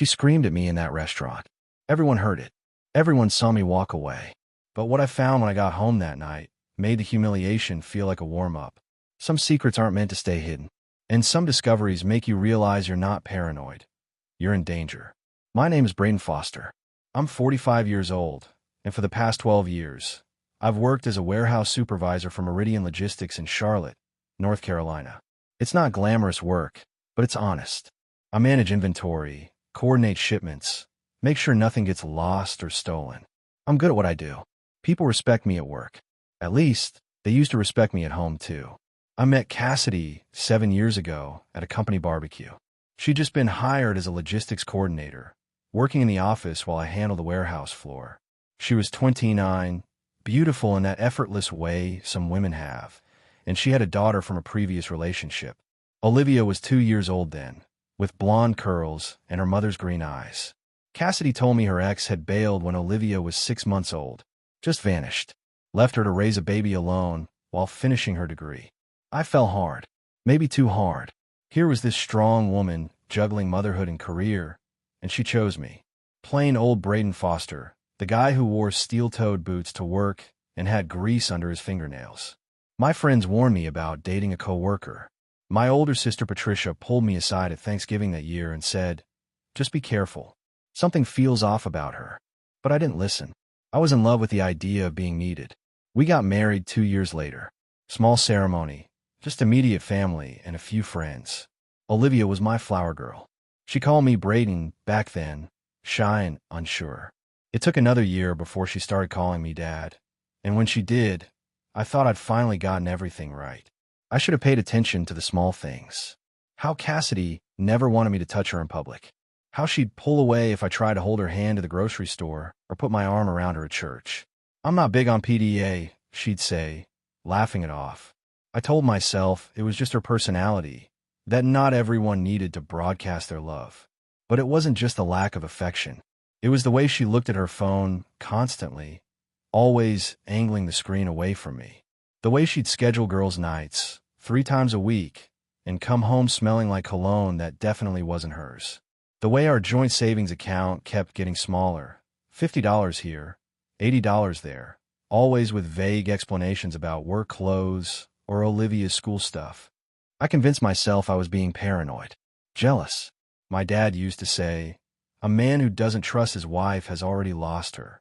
She screamed at me in that restaurant. Everyone heard it. Everyone saw me walk away. But what I found when I got home that night made the humiliation feel like a warm-up. Some secrets aren't meant to stay hidden. And some discoveries make you realize you're not paranoid. You're in danger. My name is Braden Foster. I'm 45 years old, and for the past 12 years, I've worked as a warehouse supervisor for Meridian Logistics in Charlotte, North Carolina. It's not glamorous work, but it's honest. I manage inventory, coordinate shipments, make sure nothing gets lost or stolen. I'm good at what I do. People respect me at work. At least, they used to respect me at home, too. I met Cassidy 7 years ago at a company barbecue. She'd just been hired as a logistics coordinator, working in the office while I handled the warehouse floor. She was 29, beautiful in that effortless way some women have, and she had a daughter from a previous relationship. Olivia was 2 years old then, with blonde curls and her mother's green eyes. Cassidy told me her ex had bailed when Olivia was 6 months old, just vanished, left her to raise a baby alone while finishing her degree. I fell hard, maybe too hard. Here was this strong woman juggling motherhood and career, and she chose me. Plain old Braden Foster, the guy who wore steel-toed boots to work and had grease under his fingernails. My friends warned me about dating a coworker. My older sister Patricia pulled me aside at Thanksgiving that year and said, "Just be careful. Something feels off about her." But I didn't listen. I was in love with the idea of being needed. We got married 2 years later. Small ceremony. Just immediate family and a few friends. Olivia was my flower girl. She called me Braden back then, shy and unsure. It took another year before she started calling me Dad, and when she did, I thought I'd finally gotten everything right. I should have paid attention to the small things. How Cassidy never wanted me to touch her in public. How she'd pull away if I tried to hold her hand to the grocery store or put my arm around her at church. "I'm not big on PDA," she'd say, laughing it off. I told myself it was just her personality, that not everyone needed to broadcast their love. But it wasn't just the lack of affection. It was the way she looked at her phone constantly, always angling the screen away from me. The way she'd schedule girls' nights 3 times a week and come home smelling like cologne that definitely wasn't hers. The way our joint savings account kept getting smaller, $50 here, $80 there, always with vague explanations about work clothes or Olivia's school stuff. I convinced myself I was being paranoid, jealous. My dad used to say, "A man who doesn't trust his wife has already lost her."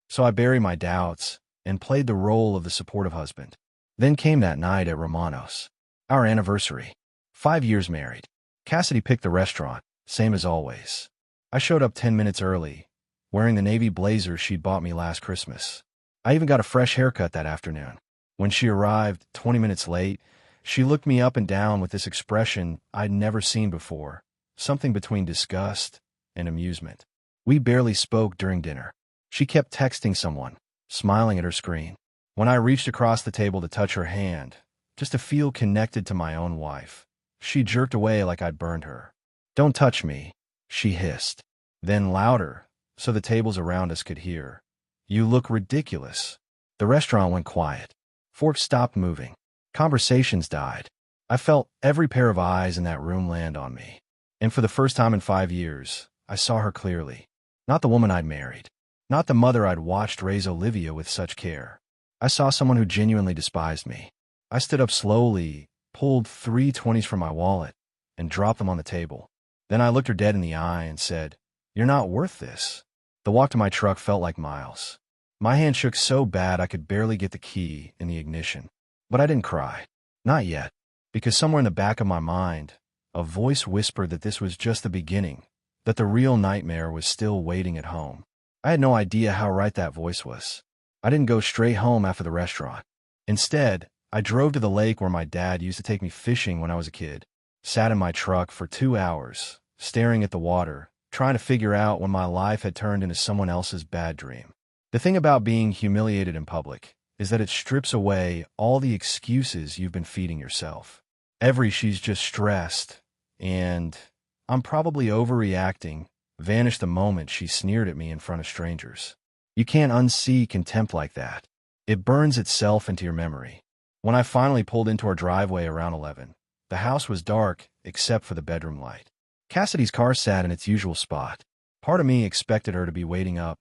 So I buried my doubts and played the role of the supportive husband. Then came that night at Romano's, our anniversary. 5 years married. Cassidy picked the restaurant, same as always. I showed up 10 minutes early, wearing the navy blazer she'd bought me last Christmas. I even got a fresh haircut that afternoon. When she arrived 20 minutes late, she looked me up and down with this expression I'd never seen before, something between disgust and amusement. We barely spoke during dinner. She kept texting someone, smiling at her screen. When I reached across the table to touch her hand, just to feel connected to my own wife, she jerked away like I'd burned her. "Don't touch me," she hissed. Then louder, so the tables around us could hear, "You look ridiculous." The restaurant went quiet. Forks stopped moving. Conversations died. I felt every pair of eyes in that room land on me. And for the first time in 5 years, I saw her clearly. Not the woman I'd married. Not the mother I'd watched raise Olivia with such care. I saw someone who genuinely despised me. I stood up slowly, pulled 3 20s from my wallet, and dropped them on the table. Then I looked her dead in the eye and said, "You're not worth this." The walk to my truck felt like miles. My hand shook so bad I could barely get the key in the ignition. But I didn't cry. Not yet. Because somewhere in the back of my mind, a voice whispered that this was just the beginning, that the real nightmare was still waiting at home. I had no idea how right that voice was. I didn't go straight home after the restaurant. Instead, I drove to the lake where my dad used to take me fishing when I was a kid. Sat in my truck for 2 hours, staring at the water, trying to figure out when my life had turned into someone else's bad dream. The thing about being humiliated in public is that it strips away all the excuses you've been feeding yourself. Every "she's just stressed" and "I'm probably overreacting" vanished the moment she sneered at me in front of strangers. You can't unsee contempt like that. It burns itself into your memory. When I finally pulled into our driveway around 11, the house was dark except for the bedroom light. Cassidy's car sat in its usual spot, Part of me expected her to be waiting up,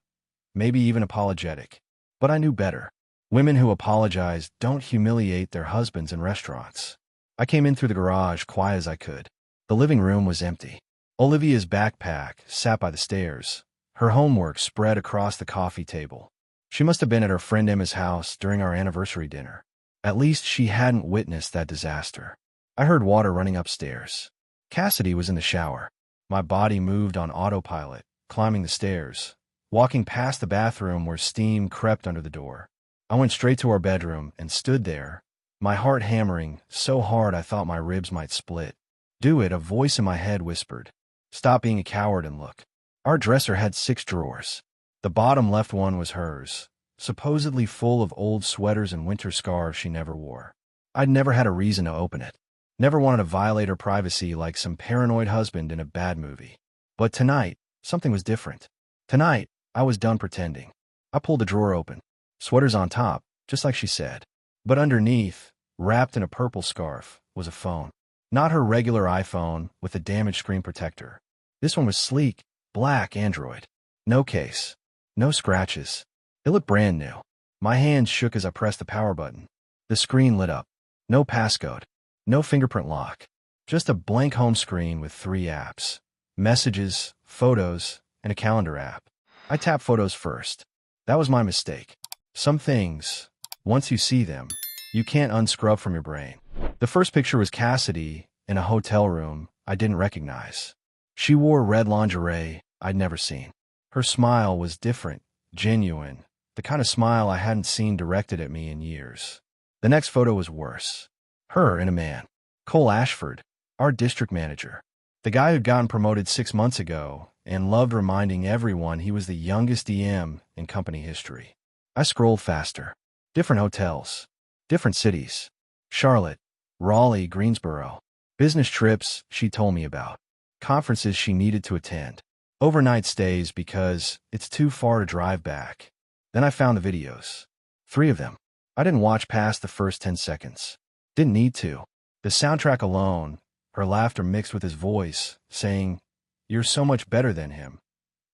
maybe even apologetic. But I knew better. Women who apologize don't humiliate their husbands in restaurants. I came in through the garage quiet as I could. The living room was empty. Olivia's backpack sat by the stairs, her homework spread across the coffee table. She must have been at her friend Emma's house during our anniversary dinner. At least she hadn't witnessed that disaster. I heard water running upstairs. Cassidy was in the shower. My body moved on autopilot, climbing the stairs, walking past the bathroom where steam crept under the door. I went straight to our bedroom and stood there, my heart hammering so hard I thought my ribs might split. "Do it," a voice in my head whispered. "Stop being a coward and look." Our dresser had 6 drawers. The bottom left one was hers, supposedly full of old sweaters and winter scarves she never wore. I'd never had a reason to open it. Never wanted to violate her privacy like some paranoid husband in a bad movie. But tonight, something was different. Tonight, I was done pretending. I pulled the drawer open. Sweaters on top, just like she said. But underneath, wrapped in a purple scarf, was a phone. Not her regular iPhone with a damaged screen protector. This one was sleek, black Android. No case. No scratches. It looked brand new. My hands shook as I pressed the power button. The screen lit up. No passcode. No fingerprint lock. Just a blank home screen with 3 apps. Messages, photos, and a calendar app. I tapped photos first. That was my mistake. Some things, once you see them, you can't unscrub from your brain. The first picture was Cassidy in a hotel room I didn't recognize. She wore red lingerie I'd never seen. Her smile was different, genuine, the kind of smile I hadn't seen directed at me in years. The next photo was worse. Her and a man. Cole Ashford, our district manager. The guy who'd gotten promoted 6 months ago and loved reminding everyone he was the youngest DM in company history. I scrolled faster. Different hotels. Different cities. Charlotte, Raleigh, Greensboro. Business trips she told me about. Conferences she needed to attend. Overnight stays because it's too far to drive back. Then I found the videos. 3 of them. I didn't watch past the first 10 seconds. Didn't need to. The soundtrack alone, her laughter mixed with his voice, saying, "You're so much better than him,"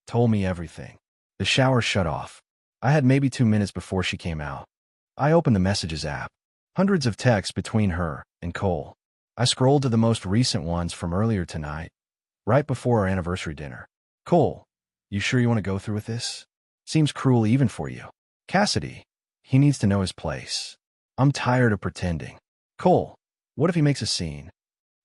told me everything. The shower shut off. I had maybe 2 minutes before she came out. I opened the Messages app. Hundreds of texts between her and Cole. I scrolled to the most recent ones from earlier tonight, right before our anniversary dinner. "Cole, you sure you want to go through with this? Seems cruel even for you." "Cassidy, he needs to know his place. I'm tired of pretending." "Cole, what if he makes a scene?"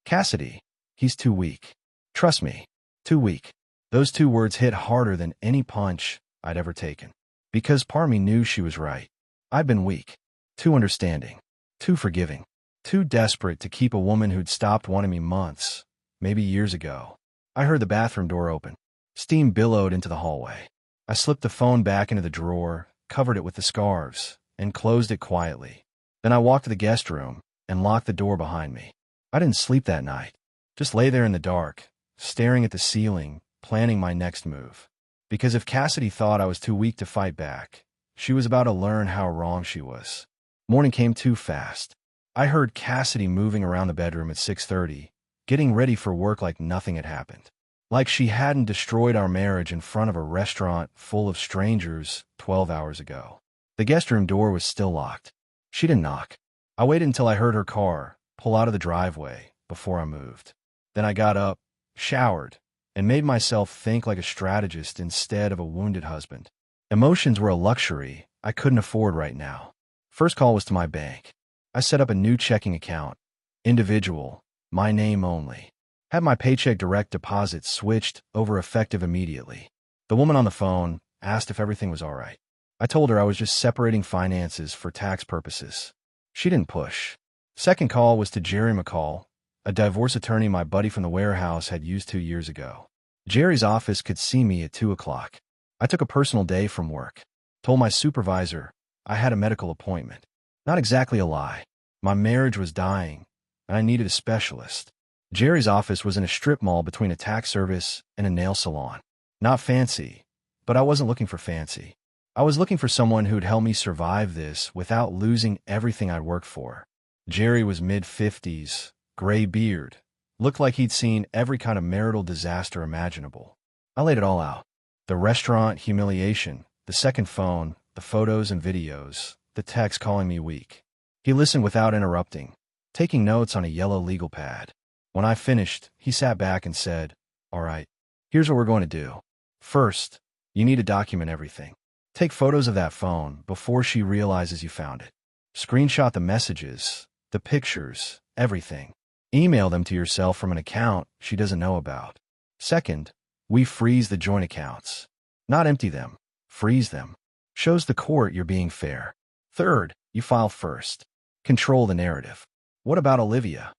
"Cassidy, he's too weak. Trust me, too weak." Those 2 words hit harder than any punch I'd ever taken. Because part of me knew she was right. I'd been weak. Too understanding. Too forgiving. Too desperate to keep a woman who'd stopped wanting me months, maybe years ago. I heard the bathroom door open. Steam billowed into the hallway. I slipped the phone back into the drawer, covered it with the scarves, and closed it quietly. Then I walked to the guest room and locked the door behind me. I didn't sleep that night. Just lay there in the dark, staring at the ceiling, planning my next move. Because if Cassidy thought I was too weak to fight back, she was about to learn how wrong she was. Morning came too fast. I heard Cassidy moving around the bedroom at 6:30, getting ready for work like nothing had happened. Like she hadn't destroyed our marriage in front of a restaurant full of strangers 12 hours ago. The guest room door was still locked. She didn't knock. I waited until I heard her car pull out of the driveway before I moved. Then I got up, showered, and made myself think like a strategist instead of a wounded husband. Emotions were a luxury I couldn't afford right now. First call was to my bank. I set up a new checking account. Individual, my name only. Had my paycheck direct deposit switched over effective immediately. The woman on the phone asked if everything was all right. I told her I was just separating finances for tax purposes. She didn't push. Second call was to Jerry McCall, a divorce attorney my buddy from the warehouse had used 2 years ago. Jerry's office could see me at 2 o'clock. I took a personal day from work. Told my supervisor I had a medical appointment. Not exactly a lie. My marriage was dying, and I needed a specialist. Jerry's office was in a strip mall between a tax service and a nail salon. Not fancy, but I wasn't looking for fancy. I was looking for someone who'd help me survive this without losing everything I'd worked for. Jerry was mid-50s, gray beard, looked like he'd seen every kind of marital disaster imaginable. I laid it all out. The restaurant humiliation, the second phone, the photos and videos, the text calling me weak. He listened without interrupting, taking notes on a yellow legal pad. When I finished, he sat back and said, "All right, here's what we're going to do. First, you need to document everything. Take photos of that phone before she realizes you found it. Screenshot the messages, the pictures, everything. Email them to yourself from an account she doesn't know about. Second, we freeze the joint accounts. Not empty them, freeze them. Shows the court you're being fair. Third, you file first. Control the narrative." "What about Olivia?"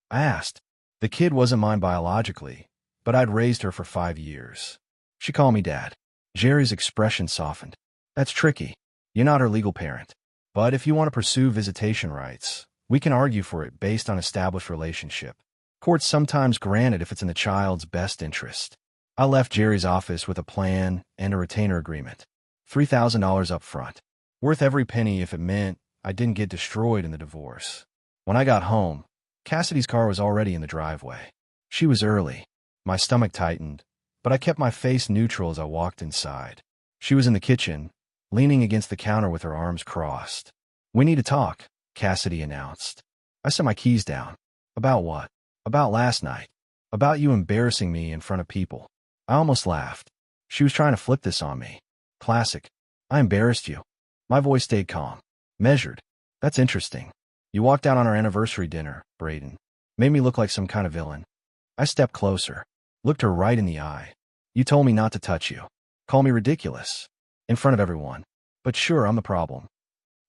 I asked. The kid wasn't mine biologically, but I'd raised her for 5 years. She called me Dad. Jerry's expression softened. "That's tricky. You're not her legal parent. But if you want to pursue visitation rights, we can argue for it based on established relationship. Courts sometimes grant it if it's in the child's best interest." I left Jerry's office with a plan and a retainer agreement. $3,000 up front. Worth every penny if it meant I didn't get destroyed in the divorce. When I got home, Cassidy's car was already in the driveway. She was early. My stomach tightened, but I kept my face neutral as I walked inside. She was in the kitchen, leaning against the counter with her arms crossed. "We need to talk," Cassidy announced. I set my keys down. "About what?" "About last night. About you embarrassing me in front of people." I almost laughed. She was trying to flip this on me. Classic. "I embarrassed you." My voice stayed calm, measured. "That's interesting. You walked out on our anniversary dinner, Braden. Made me look like some kind of villain." I stepped closer, looked her right in the eye. "You told me not to touch you. Call me ridiculous. In front of everyone. But sure, I'm the problem."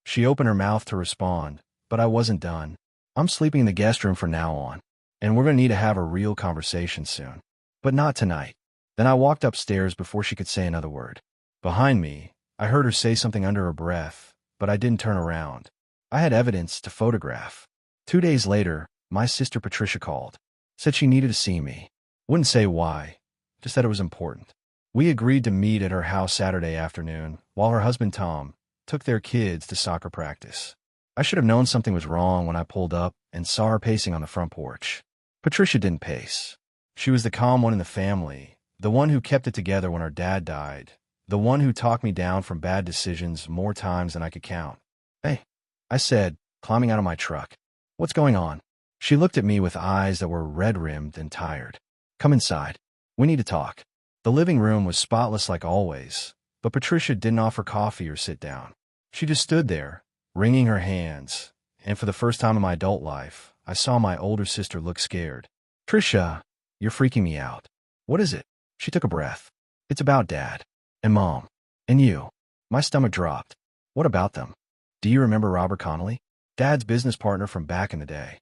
She opened her mouth to respond, but I wasn't done. "I'm sleeping in the guest room from now on, and we're going to need to have a real conversation soon. But not tonight." Then I walked upstairs before she could say another word. Behind me, I heard her say something under her breath, but I didn't turn around. I had evidence to photograph. 2 days later, my sister Patricia called. Said she needed to see me. Wouldn't say why, just that it was important. We agreed to meet at her house Saturday afternoon, while her husband Tom took their kids to soccer practice. I should have known something was wrong when I pulled up and saw her pacing on the front porch. Patricia didn't pace. She was the calm one in the family, the one who kept it together when our dad died, the one who talked me down from bad decisions more times than I could count. "Hey," I said, climbing out of my truck. "What's going on?" She looked at me with eyes that were red-rimmed and tired. "Come inside. We need to talk." The living room was spotless like always, but Patricia didn't offer coffee or sit down. She just stood there, wringing her hands, and for the first time in my adult life, I saw my older sister look scared. "Tricia, you're freaking me out." "What is it?" She took a breath. "It's about Dad. And Mom. And you." My stomach dropped. "What about them?" "Do you remember Robert Connolly? Dad's business partner from back in the day."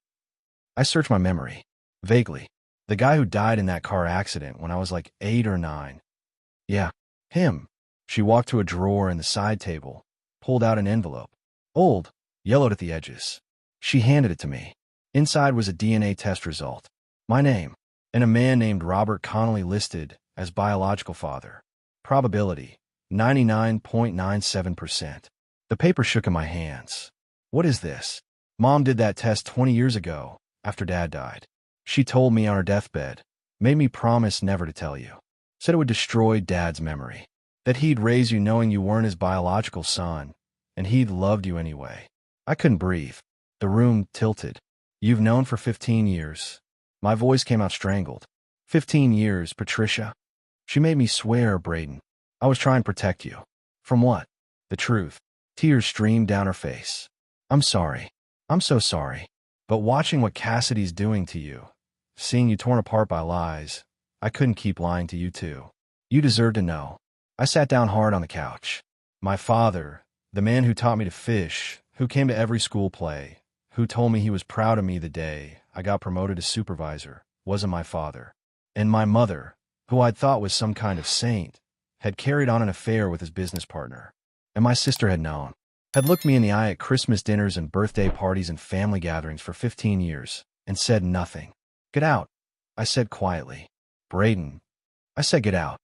I searched my memory. Vaguely. The guy who died in that car accident when I was like 8 or 9. "Yeah, him." She walked to a drawer in the side table, pulled out an envelope. Old, yellowed at the edges. She handed it to me. Inside was a DNA test result. My name, and a man named Robert Connolly listed as biological father. Probability, 99.97%. The paper shook in my hands. "What is this?" "Mom did that test 20 years ago, after Dad died. She told me on her deathbed, made me promise never to tell you. Said it would destroy Dad's memory. That he'd raise you knowing you weren't his biological son, and he'd loved you anyway." I couldn't breathe. The room tilted. "You've known for 15 years. My voice came out strangled. 15 years, Patricia. She made me swear, Braden. I was trying to protect you. From what? The truth. Tears streamed down her face. "I'm sorry. I'm so sorry. But watching what Cassidy's doing to you, seeing you torn apart by lies, I couldn't keep lying to you too. You deserve to know." I sat down hard on the couch. My father, the man who taught me to fish, who came to every school play, who told me he was proud of me the day I got promoted to supervisor, wasn't my father. And my mother, who I'd thought was some kind of saint, had carried on an affair with his business partner. And my sister had known. Had looked me in the eye at Christmas dinners and birthday parties and family gatherings for 15 years, and said nothing. "Get out," I said quietly. "Braden." I said get out.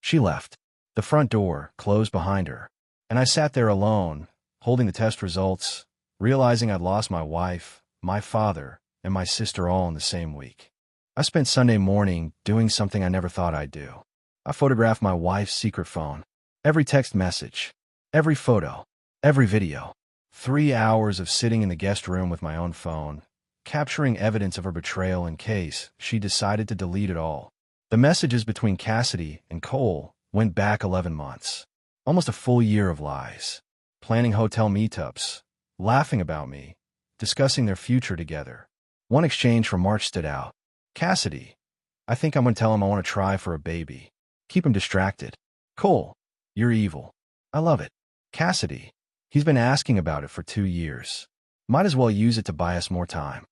She left. The front door closed behind her, and I sat there alone, holding the test results, realizing I'd lost my wife, my father, and my sister all in the same week. I spent Sunday morning doing something I never thought I'd do. I photographed my wife's secret phone. Every text message, every photo, every video. 3 hours of sitting in the guest room with my own phone, capturing evidence of her betrayal in case she decided to delete it all. The messages between Cassidy and Cole went back 11 months. Almost a full year of lies. Planning hotel meetups, laughing about me, discussing their future together. One exchange from March stood out. Cassidy, I think I'm going to tell him I want to try for a baby. Keep him distracted. Cole, you're evil. I love it. Cassidy, he's been asking about it for 2 years. Might as well use it to buy us more time.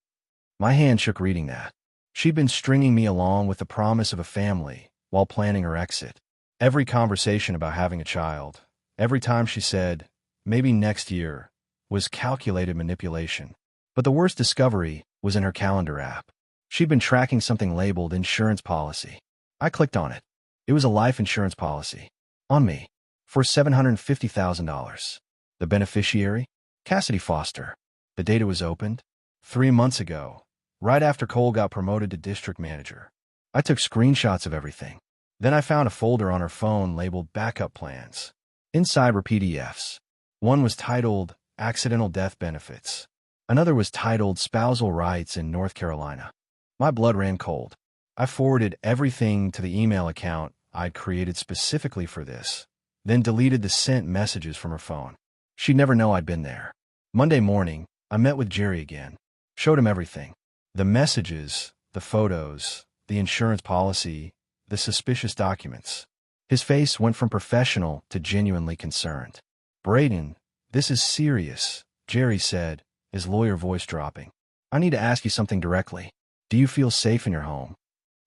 My hand shook reading that. She'd been stringing me along with the promise of a family while planning her exit. Every conversation about having a child, every time she said, maybe next year, was calculated manipulation. But the worst discovery was in her calendar app. She'd been tracking something labeled insurance policy. I clicked on it. It was a life insurance policy. On me. For $750,000. The beneficiary? Cassidy Foster. The data was opened 3 months ago, right after Cole got promoted to district manager. I took screenshots of everything. Then I found a folder on her phone labeled Backup Plans. Inside were PDFs. One was titled Accidental Death Benefits. Another was titled Spousal Rights in North Carolina. My blood ran cold. I forwarded everything to the email account I'd created specifically for this, then deleted the sent messages from her phone. She'd never know I'd been there. Monday morning, I met with Jerry again. Showed him everything. The messages, the photos, the insurance policy, the suspicious documents. His face went from professional to genuinely concerned. Braden, this is serious, Jerry said, his lawyer voice dropping. I need to ask you something directly. Do you feel safe in your home?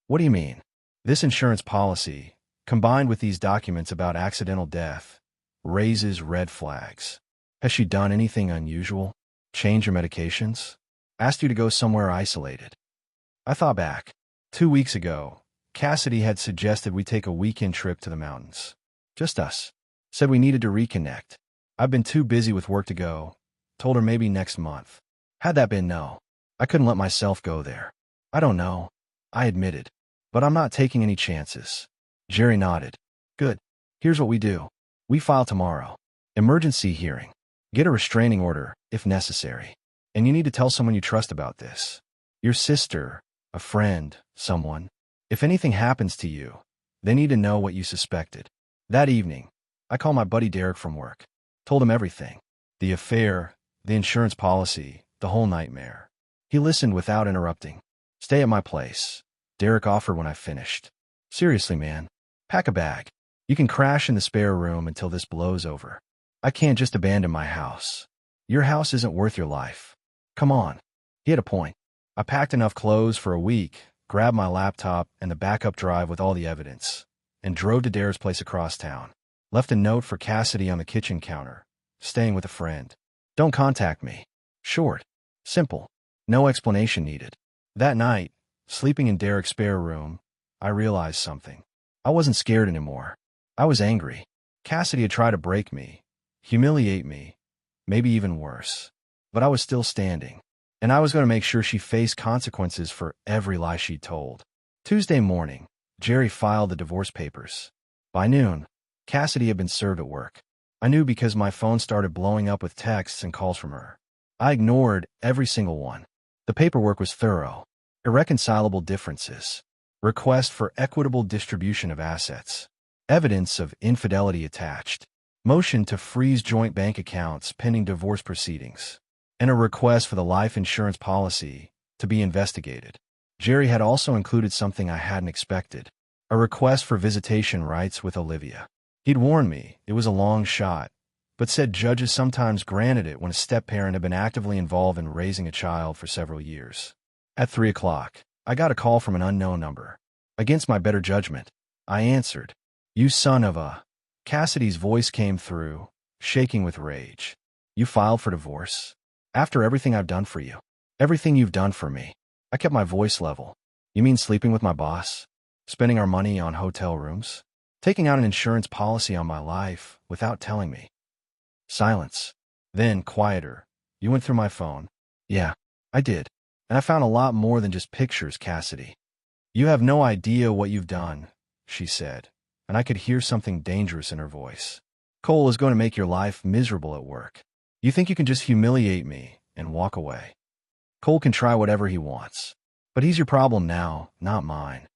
What do you mean? This insurance policy, combined with these documents about accidental death, raises red flags. Has she done anything unusual? Changed your medications? Asked you to go somewhere isolated? I thought back. 2 weeks ago, Cassidy had suggested we take a weekend trip to the mountains. Just us. Said we needed to reconnect. I've been too busy with work to go. Told her maybe next month. Had that been no, I couldn't let myself go there. I don't know, I admitted. But I'm not taking any chances. Jerry nodded. Good. Here's what we do. We file tomorrow. Emergency hearing. Get a restraining order, if necessary. And you need to tell someone you trust about this. Your sister, a friend, someone. If anything happens to you, they need to know what you suspected. That evening, I called my buddy Derek from work. Told him everything. The affair, the insurance policy, the whole nightmare. He listened without interrupting. Stay at my place, Derek offered when I finished. Seriously, man. Pack a bag. You can crash in the spare room until this blows over. I can't just abandon my house. Your house isn't worth your life. Come on. He had a point. I packed enough clothes for a week, grabbed my laptop and the backup drive with all the evidence, and drove to Derek's place across town. Left a note for Cassidy on the kitchen counter. Staying with a friend. Don't contact me. Short. Simple. No explanation needed. That night, sleeping in Derek's spare room, I realized something. I wasn't scared anymore. I was angry. Cassidy had tried to break me, humiliate me, maybe even worse. But I was still standing, and I was going to make sure she faced consequences for every lie she told. Tuesday morning, Jerry filed the divorce papers. By noon, Cassidy had been served at work. I knew because my phone started blowing up with texts and calls from her. I ignored every single one. The paperwork was thorough. Irreconcilable differences. Request for equitable distribution of assets. Evidence of infidelity attached. Motion to freeze joint bank accounts pending divorce proceedings. And a request for the life insurance policy to be investigated. Jerry had also included something I hadn't expected. A request for visitation rights with Olivia. He'd warned me it was a long shot, but said judges sometimes granted it when a step-parent had been actively involved in raising a child for several years. At 3 o'clock, I got a call from an unknown number. Against my better judgment, I answered. You son of a... Cassidy's voice came through, shaking with rage. You filed for divorce? After everything I've done for you? Everything you've done for me? I kept my voice level. You mean sleeping with my boss? Spending our money on hotel rooms? Taking out an insurance policy on my life without telling me? Silence. Then, quieter. You went through my phone. Yeah, I did. And I found a lot more than just pictures, Cassidy. You have no idea what you've done, she said, and I could hear something dangerous in her voice. Cole is going to make your life miserable at work. You think you can just humiliate me and walk away? Cole can try whatever he wants. But he's your problem now, not mine.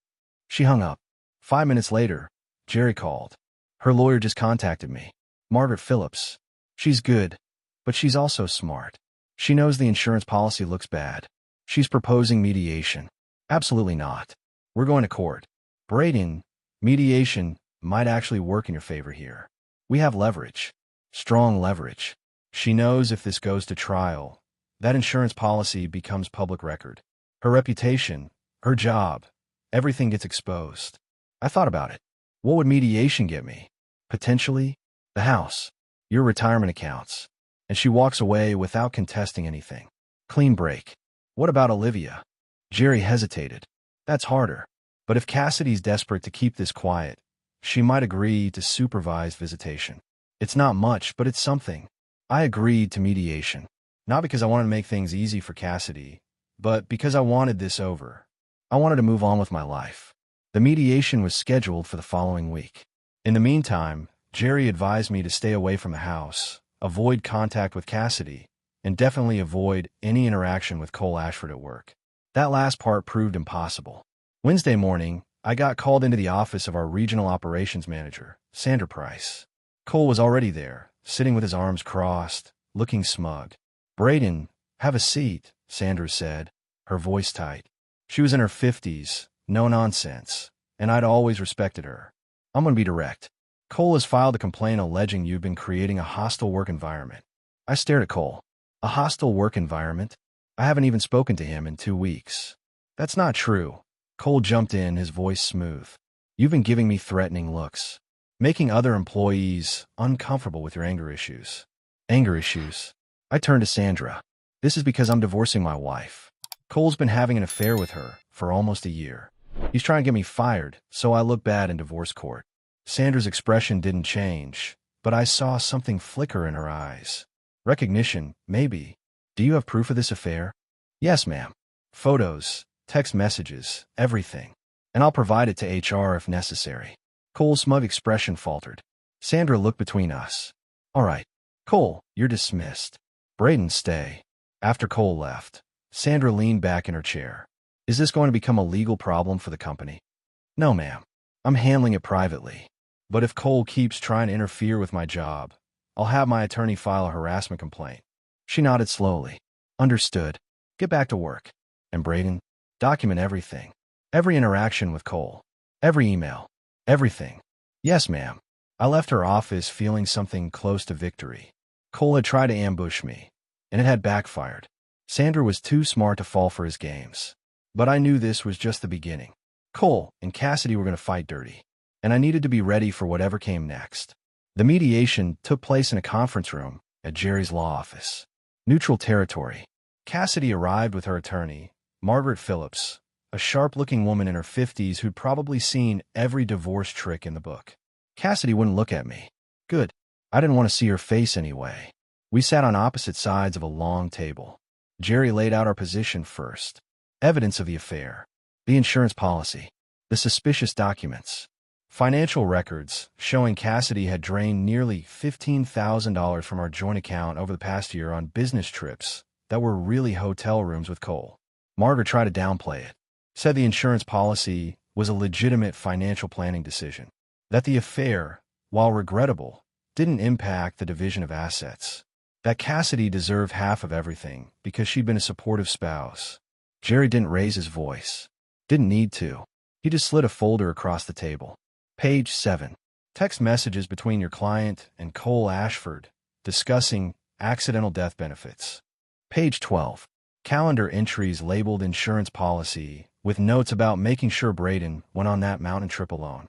She hung up. 5 minutes later, Jerry called. Her lawyer just contacted me. Margaret Phillips. She's good, but she's also smart. She knows the insurance policy looks bad. She's proposing mediation. Absolutely not. We're going to court. Braden, mediation might actually work in your favor here. We have leverage. Strong leverage. She knows if this goes to trial, that insurance policy becomes public record. Her reputation, her job, everything gets exposed. I thought about it. What would mediation get me? Potentially, the house, your retirement accounts. And she walks away without contesting anything. Clean break. What about Olivia? Jerry hesitated. That's harder. But if Cassidy's desperate to keep this quiet, she might agree to supervised visitation. It's not much, but it's something. I agreed to mediation. Not because I wanted to make things easy for Cassidy, but because I wanted this over. I wanted to move on with my life. The mediation was scheduled for the following week. In the meantime, Jerry advised me to stay away from the house, avoid contact with Cassidy, and definitely avoid any interaction with Cole Ashford at work. That last part proved impossible. Wednesday morning, I got called into the office of our regional operations manager, Sandra Price. Cole was already there, sitting with his arms crossed, looking smug. Braden, have a seat, Sandra said, her voice tight. She was in her 50s, no nonsense, and I'd always respected her. I'm going to be direct. Cole has filed a complaint alleging you've been creating a hostile work environment. I stared at Cole. A hostile work environment? I haven't even spoken to him in 2 weeks. That's not true. Cole jumped in, his voice smooth. You've been giving me threatening looks, making other employees uncomfortable with your anger issues. Anger issues? I turned to Sandra. This is because I'm divorcing my wife. Cole's been having an affair with her for almost a year. He's trying to get me fired, so I look bad in divorce court. Sandra's expression didn't change, but I saw something flicker in her eyes. Recognition, maybe. Do you have proof of this affair? Yes, ma'am. Photos, text messages, everything. And I'll provide it to HR if necessary. Cole's smug expression faltered. Sandra looked between us. All right. Cole, you're dismissed. Braden, stay. After Cole left, Sandra leaned back in her chair. Is this going to become a legal problem for the company? No, ma'am. I'm handling it privately. But if Cole keeps trying to interfere with my job, I'll have my attorney file a harassment complaint. She nodded slowly. Understood. Get back to work. And Braden, document everything. Every interaction with Cole. Every email. Everything. Yes, ma'am. I left her office feeling something close to victory. Cole had tried to ambush me, and it had backfired. Sandra was too smart to fall for his games. But I knew this was just the beginning. Cole and Cassidy were going to fight dirty, and I needed to be ready for whatever came next. The mediation took place in a conference room at Jerry's law office. Neutral territory. Cassidy arrived with her attorney, Margaret Phillips, a sharp-looking woman in her 50s who'd probably seen every divorce trick in the book. Cassidy wouldn't look at me. Good. I didn't want to see her face anyway. We sat on opposite sides of a long table. Jerry laid out our position first. Evidence of the affair. The insurance policy. The suspicious documents. Financial records showing Cassidy had drained nearly $15,000 from our joint account over the past year on business trips that were really hotel rooms with Cole. Margaret tried to downplay it. Said the insurance policy was a legitimate financial planning decision. That the affair, while regrettable, didn't impact the division of assets. That Cassidy deserved half of everything because she'd been a supportive spouse. Jerry didn't raise his voice. Didn't need to. He just slid a folder across the table. Page 7. Text messages between your client and Cole Ashford discussing accidental death benefits. Page 12. Calendar entries labeled insurance policy with notes about making sure Braden went on that mountain trip alone.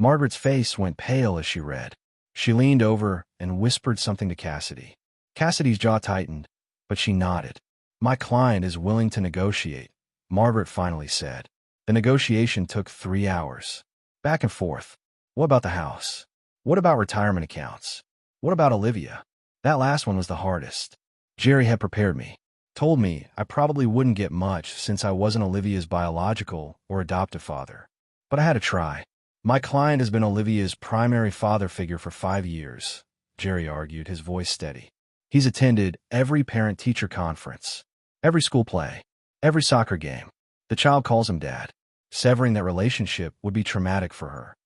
Margaret's face went pale as she read. She leaned over and whispered something to Cassidy. Cassidy's jaw tightened, but she nodded. My client is willing to negotiate, Margaret finally said. The negotiation took 3 hours. Back and forth. What about the house? What about retirement accounts? What about Olivia? That last one was the hardest. Jerry had prepared me. Told me I probably wouldn't get much since I wasn't Olivia's biological or adoptive father. But I had to try. My client has been Olivia's primary father figure for 5 years, Jerry argued, his voice steady. He's attended every parent-teacher conference, every school play, every soccer game. The child calls him dad. Severing that relationship would be traumatic for her.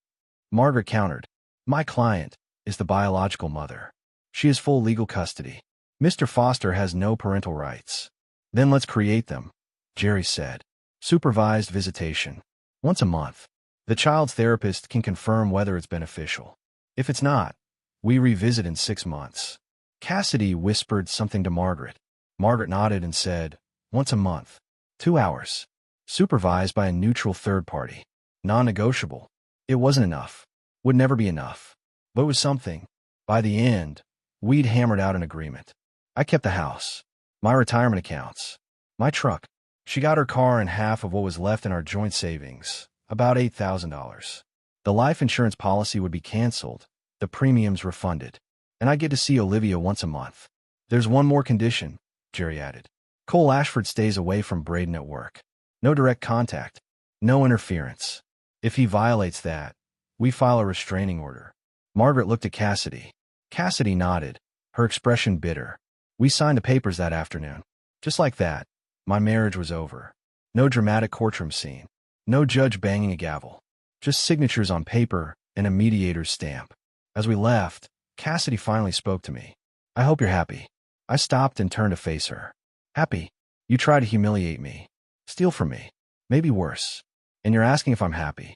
Margaret countered. My client is the biological mother. She has full legal custody. Mr. Foster has no parental rights. Then let's create them, Jerry said. Supervised visitation. Once a month. The child's therapist can confirm whether it's beneficial. If it's not, we revisit in 6 months. Cassidy whispered something to Margaret. Margaret nodded and said, once a month. 2 hours. Supervised by a neutral third party. Non-negotiable. It wasn't enough. Would never be enough. But it was something. By the end, we'd hammered out an agreement. I kept the house, my retirement accounts, my truck. She got her car and half of what was left in our joint savings, about $8,000. The life insurance policy would be canceled, the premiums refunded, and I get to see Olivia once a month. There's one more condition, Jerry added. Cole Ashford stays away from Braden at work. No direct contact, no interference. If he violates that, we file a restraining order. Margaret looked at Cassidy. Cassidy nodded, her expression bitter. We signed the papers that afternoon. Just like that, my marriage was over. No dramatic courtroom scene. No judge banging a gavel. Just signatures on paper and a mediator's stamp. As we left, Cassidy finally spoke to me. I hope you're happy. I stopped and turned to face her. Happy? You try to humiliate me. Steal from me. Maybe worse. And you're asking if I'm happy.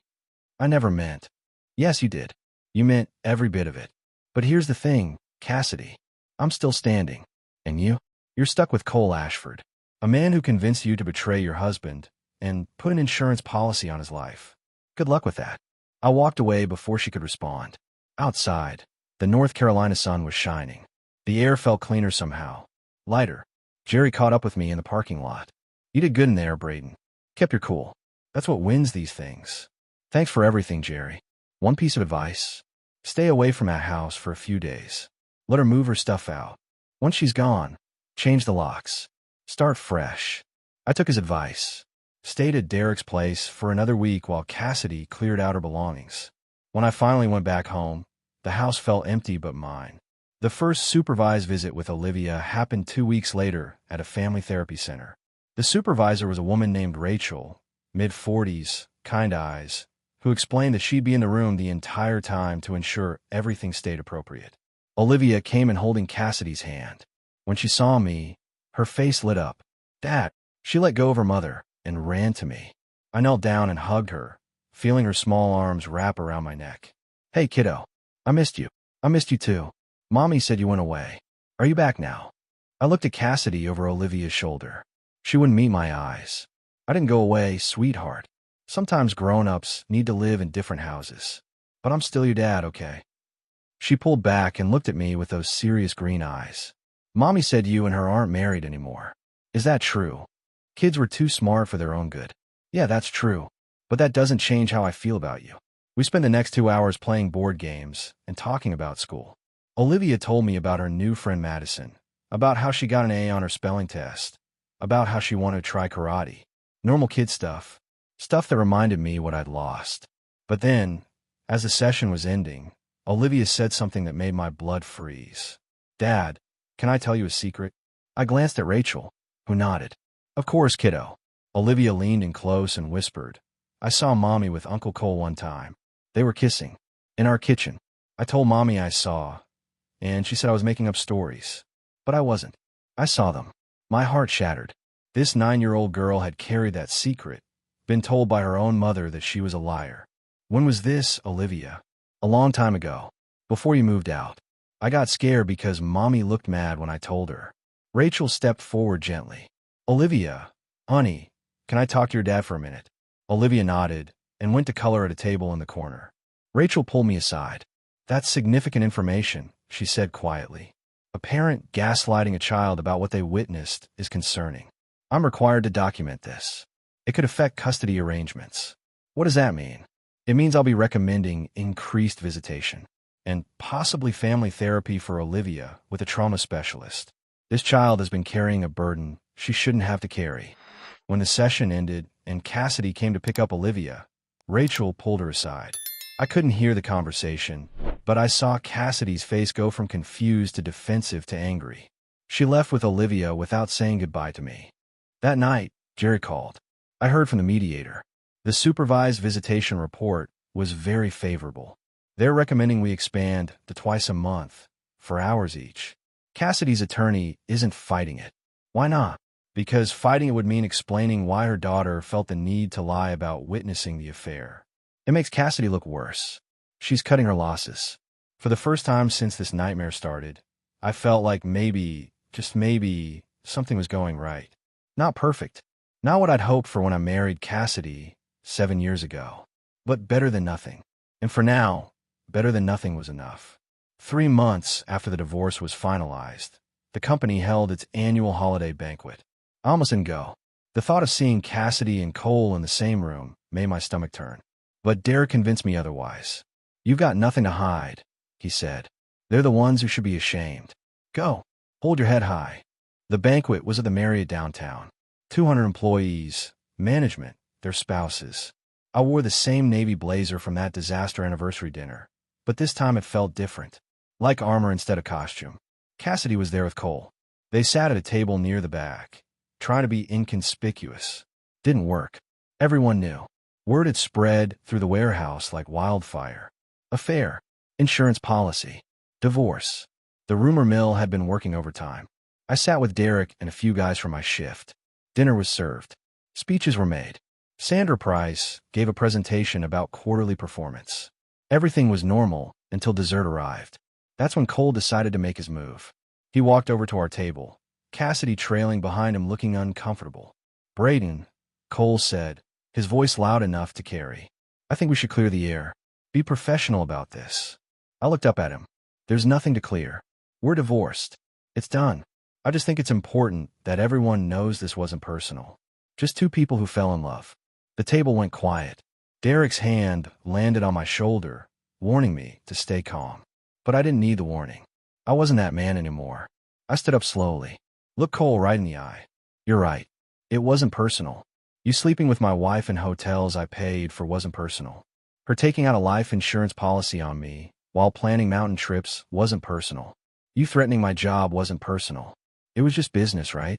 I never meant. Yes, you did. You meant every bit of it. But here's the thing, Cassidy. I'm still standing. And you? You're stuck with Cole Ashford, a man who convinced you to betray your husband and put an insurance policy on his life. Good luck with that. I walked away before she could respond. Outside, the North Carolina sun was shining. The air felt cleaner somehow. Lighter. Jerry caught up with me in the parking lot. You did good in there, Braden. Kept your cool. That's what wins these things. Thanks for everything, Jerry. One piece of advice. Stay away from that house for a few days. Let her move her stuff out. Once she's gone, change the locks. Start fresh. I took his advice. Stayed at Derek's place for another week while Cassidy cleared out her belongings. When I finally went back home, the house felt empty but mine. The first supervised visit with Olivia happened 2 weeks later at a family therapy center. The supervisor was a woman named Rachel, mid-40s, kind eyes, who explained that she'd be in the room the entire time to ensure everything stayed appropriate. Olivia came in holding Cassidy's hand. When she saw me, her face lit up. Dad! She let go of her mother and ran to me. I knelt down and hugged her, feeling her small arms wrap around my neck. Hey, kiddo. I missed you. I missed you too. Mommy said you went away. Are you back now? I looked at Cassidy over Olivia's shoulder. She wouldn't meet my eyes. I didn't go away, sweetheart. Sometimes grown-ups need to live in different houses. But I'm still your dad, okay? She pulled back and looked at me with those serious green eyes. Mommy said you and her aren't married anymore. Is that true? Kids were too smart for their own good. Yeah, that's true. But that doesn't change how I feel about you. We spent the next 2 hours playing board games and talking about school. Olivia told me about her new friend Madison, about how she got an A on her spelling test, about how she wanted to try karate. Normal kid stuff. Stuff that reminded me what I'd lost. But then, as the session was ending, Olivia said something that made my blood freeze. Dad, can I tell you a secret? I glanced at Rachel, who nodded. Of course, kiddo. Olivia leaned in close and whispered. I saw Mommy with Uncle Cole one time. They were kissing. In our kitchen. I told Mommy I saw, and she said I was making up stories. But I wasn't. I saw them. My heart shattered. This 9-year-old girl had carried that secret, been told by her own mother that she was a liar. When was this, Olivia? A long time ago, before you moved out. I got scared because Mommy looked mad when I told her. Rachel stepped forward gently. Olivia, honey, can I talk to your dad for a minute? Olivia nodded and went to color at a table in the corner. Rachel pulled me aside. That's significant information, she said quietly. A parent gaslighting a child about what they witnessed is concerning. I'm required to document this. It could affect custody arrangements. What does that mean? It means I'll be recommending increased visitation and possibly family therapy for Olivia with a trauma specialist. This child has been carrying a burden she shouldn't have to carry. When the session ended and Cassidy came to pick up Olivia, Rachel pulled her aside. I couldn't hear the conversation, but I saw Cassidy's face go from confused to defensive to angry. She left with Olivia without saying goodbye to me. That night, Jerry called. I heard from the mediator. The supervised visitation report was very favorable. They're recommending we expand to twice a month, for hours each. Cassidy's attorney isn't fighting it. Why not? Because fighting it would mean explaining why her daughter felt the need to lie about witnessing the affair. It makes Cassidy look worse. She's cutting her losses. For the first time since this nightmare started, I felt like maybe, just maybe, something was going right. Not perfect. Not what I'd hoped for when I married Cassidy 7 years ago. But better than nothing. And for now, better than nothing was enough. 3 months after the divorce was finalized, the company held its annual holiday banquet. I almost didn't go. The thought of seeing Cassidy and Cole in the same room made my stomach turn. But Derek convinced me otherwise. You've got nothing to hide, he said. They're the ones who should be ashamed. Go. Hold your head high. The banquet was at the Marriott downtown. 200 employees, management, their spouses. I wore the same navy blazer from that disaster anniversary dinner, but this time it felt different. Like armor instead of costume. Cassidy was there with Cole. They sat at a table near the back, trying to be inconspicuous. Didn't work. Everyone knew. Word had spread through the warehouse like wildfire. Affair. Insurance policy. Divorce. The rumor mill had been working overtime. I sat with Derek and a few guys from my shift. Dinner was served. Speeches were made. Sandra Price gave a presentation about quarterly performance. Everything was normal until dessert arrived. That's when Cole decided to make his move. He walked over to our table, Cassidy trailing behind him looking uncomfortable. Braden, Cole said, his voice loud enough to carry. I think we should clear the air. Be professional about this. I looked up at him. There's nothing to clear. We're divorced. It's done. I just think it's important that everyone knows this wasn't personal. Just two people who fell in love. The table went quiet. Derek's hand landed on my shoulder, warning me to stay calm. But I didn't need the warning. I wasn't that man anymore. I stood up slowly. Looked Cole right in the eye. You're right. It wasn't personal. You sleeping with my wife in hotels I paid for wasn't personal. Her taking out a life insurance policy on me while planning mountain trips wasn't personal. You threatening my job wasn't personal. It was just business, right?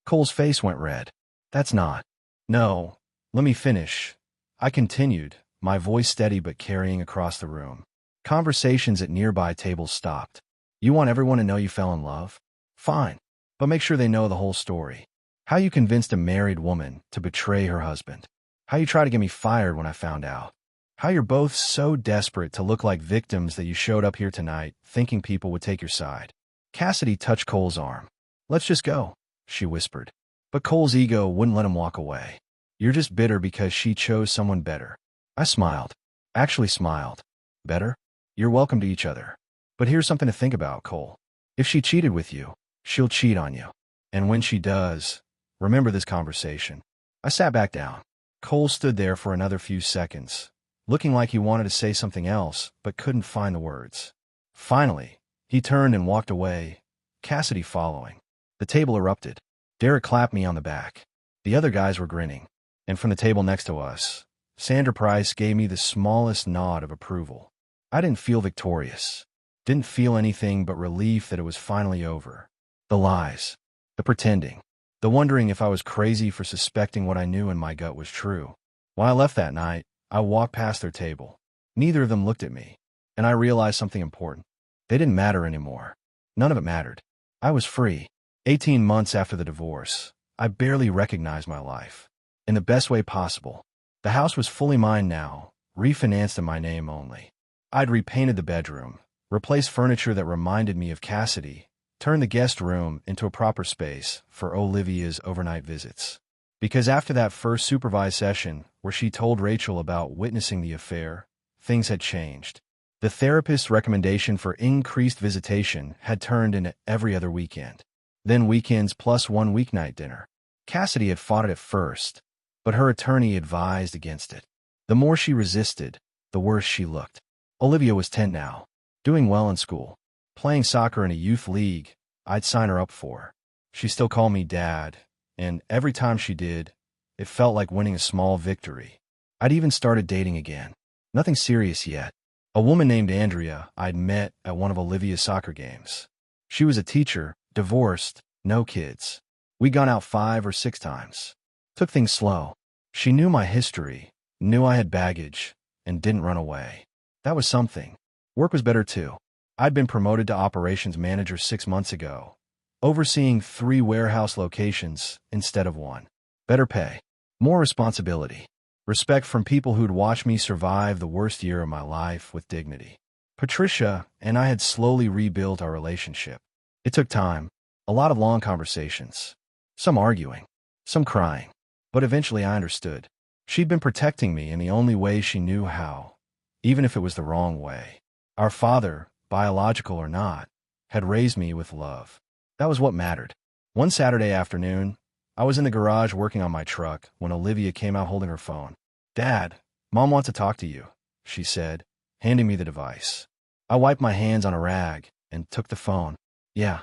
Cole's face went red. That's not. No. Let me finish. I continued, my voice steady but carrying across the room. Conversations at nearby tables stopped. You want everyone to know you fell in love? Fine. But make sure they know the whole story. How you convinced a married woman to betray her husband. How you tried to get me fired when I found out. How you're both so desperate to look like victims that you showed up here tonight thinking people would take your side. Cassidy touched Cole's arm. Let's just go, she whispered. But Cole's ego wouldn't let him walk away. You're just bitter because she chose someone better. I smiled. Actually smiled. Better? You're welcome to each other. But here's something to think about, Cole. If she cheated with you, she'll cheat on you. And when she does, remember this conversation. I sat back down. Cole stood there for another few seconds, looking like he wanted to say something else, but couldn't find the words. Finally, he turned and walked away, Cassidy following. The table erupted. Derek clapped me on the back. The other guys were grinning. And from the table next to us, Sandra Price gave me the smallest nod of approval. I didn't feel victorious. Didn't feel anything but relief that it was finally over. The lies. The pretending. The wondering if I was crazy for suspecting what I knew in my gut was true. When I left that night, I walked past their table. Neither of them looked at me. And I realized something important. They didn't matter anymore. None of it mattered. I was free. 18 months after the divorce, I barely recognized my life. In the best way possible. The house was fully mine now, refinanced in my name only. I'd repainted the bedroom, replaced furniture that reminded me of Cassidy, turned the guest room into a proper space for Olivia's overnight visits. Because after that first supervised session, where she told Rachel about witnessing the affair, things had changed. The therapist's recommendation for increased visitation had turned into every other weekend. Then weekends plus one weeknight dinner. Cassidy had fought it at first, but her attorney advised against it. The more she resisted, the worse she looked. Olivia was 10 now, doing well in school, playing soccer in a youth league I'd sign her up for. She still called me Dad, and every time she did, it felt like winning a small victory. I'd even started dating again. Nothing serious yet. A woman named Andrea I'd met at one of Olivia's soccer games. She was a teacher, divorced, no kids. We'd gone out 5 or 6 times. Took things slow. She knew my history, knew I had baggage, and didn't run away. That was something. Work was better too. I'd been promoted to operations manager 6 months ago, overseeing 3 warehouse locations instead of 1. Better pay. More responsibility. Respect from people who'd watched me survive the worst year of my life with dignity. Patricia and I had slowly rebuilt our relationship. It took time, a lot of long conversations, some arguing, some crying, but eventually I understood. She'd been protecting me in the only way she knew how, even if it was the wrong way. Our father, biological or not, had raised me with love. That was what mattered. One Saturday afternoon, I was in the garage working on my truck when Olivia came out holding her phone. "Dad, Mom wants to talk to you," she said, handing me the device. I wiped my hands on a rag and took the phone. "Yeah,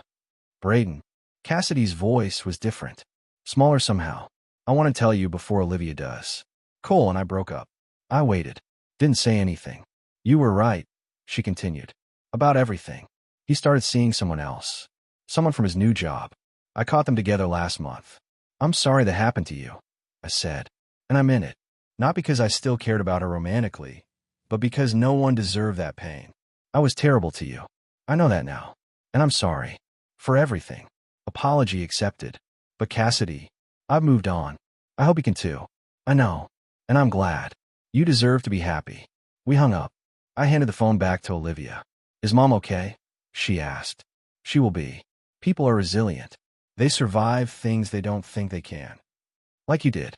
Braden." Cassidy's voice was different, smaller somehow. "I want to tell you before Olivia does. Cole and I broke up." I waited. Didn't say anything. "You were right," she continued. "About everything. He started seeing someone else. Someone from his new job. I caught them together last month. I'm sorry that happened to you," I said. And I meant it. Not because I still cared about her romantically, but because no one deserved that pain. I was terrible to you. I know that now. And I'm sorry. For everything. Apology accepted. But Cassidy, I've moved on. I hope you can too. I know. And I'm glad. You deserve to be happy. We hung up. I handed the phone back to Olivia. "Is Mom okay?" she asked. "She will be. People are resilient. They survive things they don't think they can. Like you did."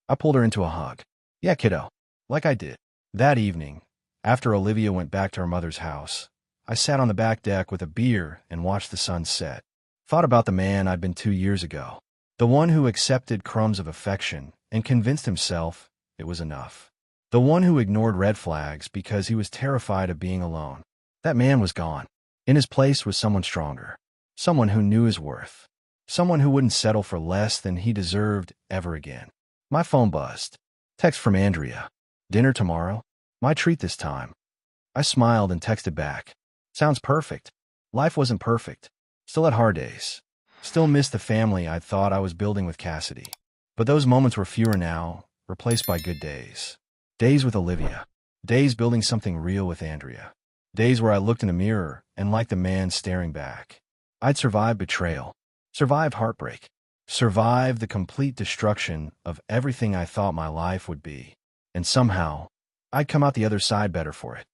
I pulled her into a hug. "Yeah, kiddo. Like I did." That evening, after Olivia went back to her mother's house, I sat on the back deck with a beer and watched the sun set. Thought about the man I'd been 2 years ago. The one who accepted crumbs of affection and convinced himself it was enough. The one who ignored red flags because he was terrified of being alone. That man was gone. In his place was someone stronger. Someone who knew his worth. Someone who wouldn't settle for less than he deserved ever again. My phone buzzed. Text from Andrea. "Dinner tomorrow? My treat this time." I smiled and texted back. "Sounds perfect." Life wasn't perfect. Still had hard days. Still missed the family I thought I was building with Cassidy. But those moments were fewer now, replaced by good days. Days with Olivia. Days building something real with Andrea. Days where I looked in the mirror and liked the man staring back. I'd survived betrayal. Survived heartbreak. Survived the complete destruction of everything I thought my life would be. And somehow, I'd come out the other side better for it.